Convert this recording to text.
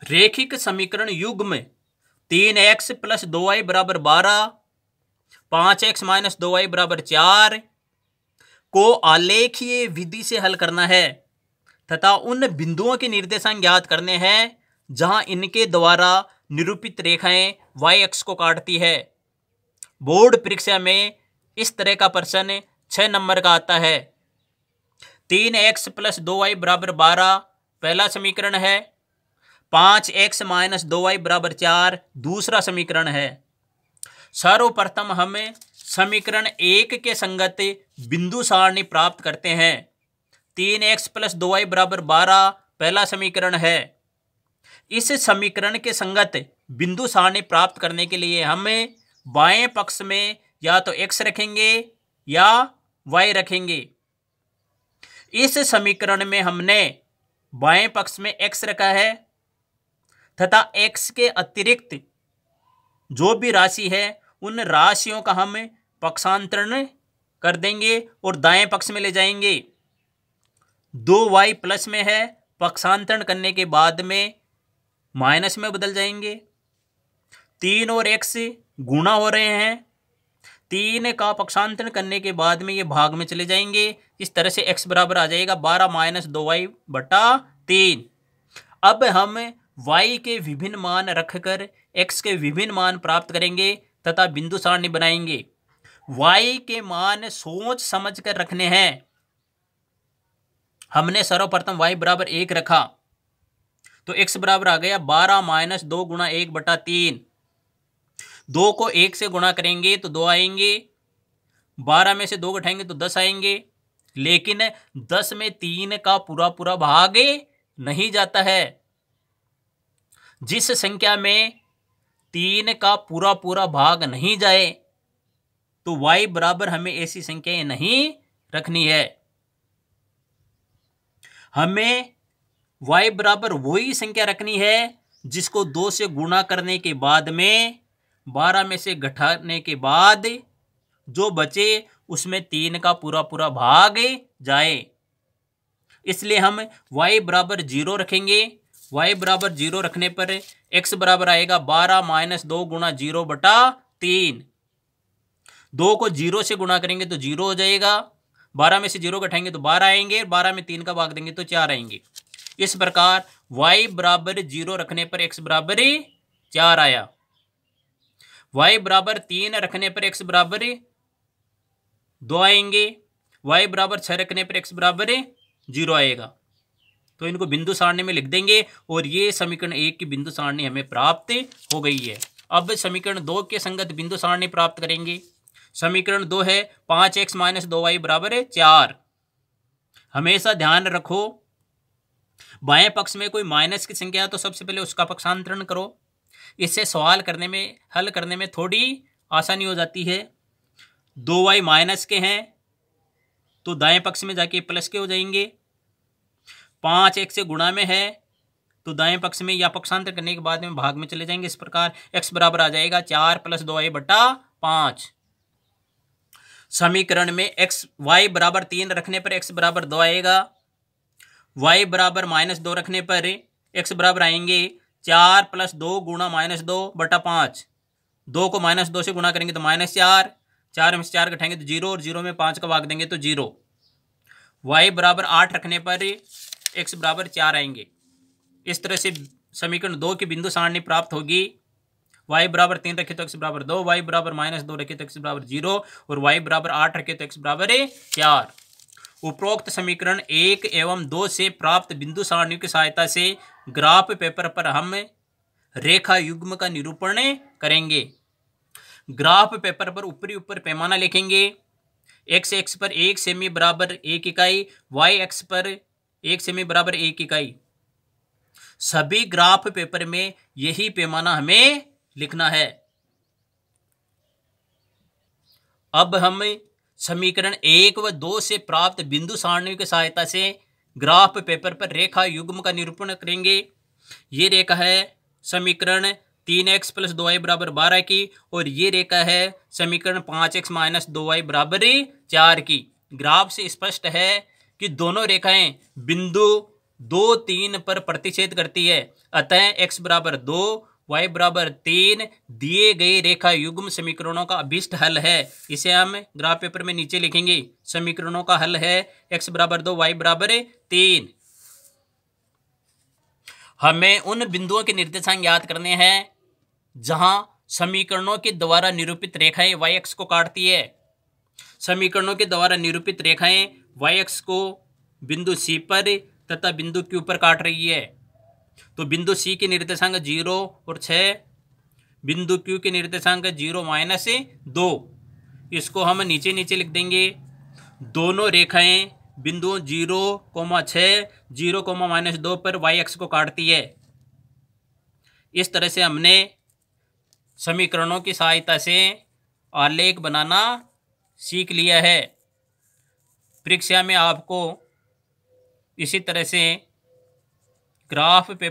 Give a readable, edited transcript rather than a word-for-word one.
रेखिक समीकरण युग्म 3x + 2y = 12, 5x - 2y = 4 को आलेखीय विधि से हल करना है तथा उन बिंदुओं के निर्देशांक ज्ञात करने हैं जहां इनके द्वारा निरूपित रेखाएं y अक्ष को काटती है। बोर्ड परीक्षा में इस तरह का प्रश्न 6 नंबर का आता है। 3x + 2y = 12 पहला समीकरण है, 5x - 2y = 4 दूसरा समीकरण है। सर्वप्रथम हम समीकरण 1 के संगत बिंदु सारणी प्राप्त करते हैं। 3x + 2y = 12 पहला समीकरण है। इस समीकरण के संगत बिंदु सारणी प्राप्त करने के लिए हम बाएं पक्ष में या तो x रखेंगे या y रखेंगे। इस समीकरण में हमने बाएं पक्ष में x रखा है तथा x के अतिरिक्त जो भी राशि है उन राशियों का हम पक्षांतरण कर देंगे और दाएं पक्ष में ले जाएंगे। 2y प्लस में है, पक्षांतरण करने के बाद में माइनस में बदल जाएंगे। 3 और x गुणा हो रहे हैं, 3 का पक्षांतरण करने के बाद में ये भाग में चले जाएंगे। इस तरह से x बराबर आ जाएगा 12 - 2y / 3। अब हम y के विभिन्न मान रखकर x के विभिन्न मान प्राप्त करेंगे तथा बिंदु सारणी बनाएंगे। y के मान सोच समझ कर रखने हैं। हमने सर्वप्रथम y = 1 रखा तो x बराबर आ गया 12 - 2 × 1 / 3। 2 को 1 से गुणा करेंगे तो 2 आएंगे, 12 में से 2 घटाएंगे तो 10 आएंगे। लेकिन 10 में 3 का पूरा भाग नहीं जाता है। जिस संख्या में 3 का पूरा भाग नहीं जाए तो y बराबर हमें ऐसी संख्याएं नहीं रखनी है। हमें y बराबर वही संख्या रखनी है जिसको 2 से गुणा करने के बाद में 12 में से घटाने के बाद जो बचे उसमें 3 का पूरा भाग जाए। इसलिए हम y = 0 रखेंगे। y = 0 रखने पर x बराबर आएगा 12 - 2 × 0 / 3। 2 को 0 से गुणा करेंगे तो 0 हो जाएगा, 12 में से 0 घटाएंगे तो 12 आएंगे, 12 में 3 का भाग देंगे तो 4 आएंगे। इस प्रकार y = 0 रखने पर x = 4 आया। y = 3 रखने पर x = 2 आएंगे, y = 6 रखने पर x = 0 आएगा। तो इनको बिंदु सारणी में लिख देंगे और ये समीकरण 1 की बिंदु सारणी हमें प्राप्त हो गई है। अब समीकरण 2 के संगत बिंदु सारणी प्राप्त करेंगे। समीकरण 2 है 5x - 2y = 4। हमेशा ध्यान रखो, बाएं पक्ष में कोई माइनस की संख्या है तो सबसे पहले उसका पक्षांतरण करो। इससे सवाल करने में, हल करने में थोड़ी आसानी हो जाती है। 2y माइनस के हैं तो दाएं पक्ष में जाके प्लस के हो जाएंगे। 5x से गुणा में है तो दाएं पक्ष में या पक्षांतर करने के बाद में भाग में चले जाएंगे। इस प्रकार x बराबर आ जाएगा 4 + 2y / 5। समीकरण में y = 3 रखने पर x = 2 आएगा। y = -2 रखने पर x बराबर आएंगे 4 + 2 × -2 / 5। 2 को -2 से गुणा करेंगे तो -4, 4 में से 4 घटाएंगे तो 0 और 0 में 5 का भाग देंगे तो 0। y = 8 रखने पर x = 4 आएंगे। इस तरह से समीकरण 2 की बिंदु सारणी प्राप्त होगी। y = 3 रखे तो x = 2, y = -2 रखे तो x = 0 और y = 8 रखे तो x = 4। उपरोक्त समीकरण 1 एवं 2 से प्राप्त बिंदु सारणियों की सहायता से ग्राफ पेपर पर हम रेखा युग्म का निरूपण करेंगे। ग्राफ पेपर पर ऊपर पैमाना लिखेंगे। x अक्ष पर 1 सेमी बराबर 1 इकाई, y अक्ष पर 1 सेमी बराबर 1 इकाई। सभी ग्राफ पेपर में यही पैमाना हमें लिखना है। अब हम समीकरण 1 व 2 से प्राप्त बिंदु सारणियों की सहायता से ग्राफ पेपर पर रेखा युग्म का निरूपण करेंगे। ये रेखा है समीकरण 3x + 2y = 12 की और ये रेखा है समीकरण 5x - 2y = 4 की। ग्राफ से स्पष्ट है कि दोनों रेखाएं बिंदु 2, 3 पर प्रतिच्छेद करती है। अतः x बराबर 2, y बराबर 3 दिए गए रेखा युग्म समीकरणों का अभिष्ट हल है। इसे हम ग्राफ पेपर में नीचे लिखेंगे। समीकरणों का हल है x बराबर 2, y बराबर 3। हमें उन बिंदुओं के निर्देशांक याद करने हैं जहां समीकरणों के द्वारा निरूपित रेखाएं y अक्ष को काटती है। समीकरणों के द्वारा निरूपित रेखाएं y अक्ष को बिंदु C पर तथा बिंदु Q पर काट रही है। तो बिंदु C के निर्देशांक 0 और 6, बिंदु Q के निर्देशांक 0-2। इसको हम नीचे नीचे लिख देंगे। दोनों रेखाएं बिंदु 0,6, 0,-2 पर y अक्ष को काटती है। इस तरह से हमने समीकरणों की सहायता से आलेख बनाना सीख लिया है। परीक्षा में आपको इसी तरह से ग्राफ पेपर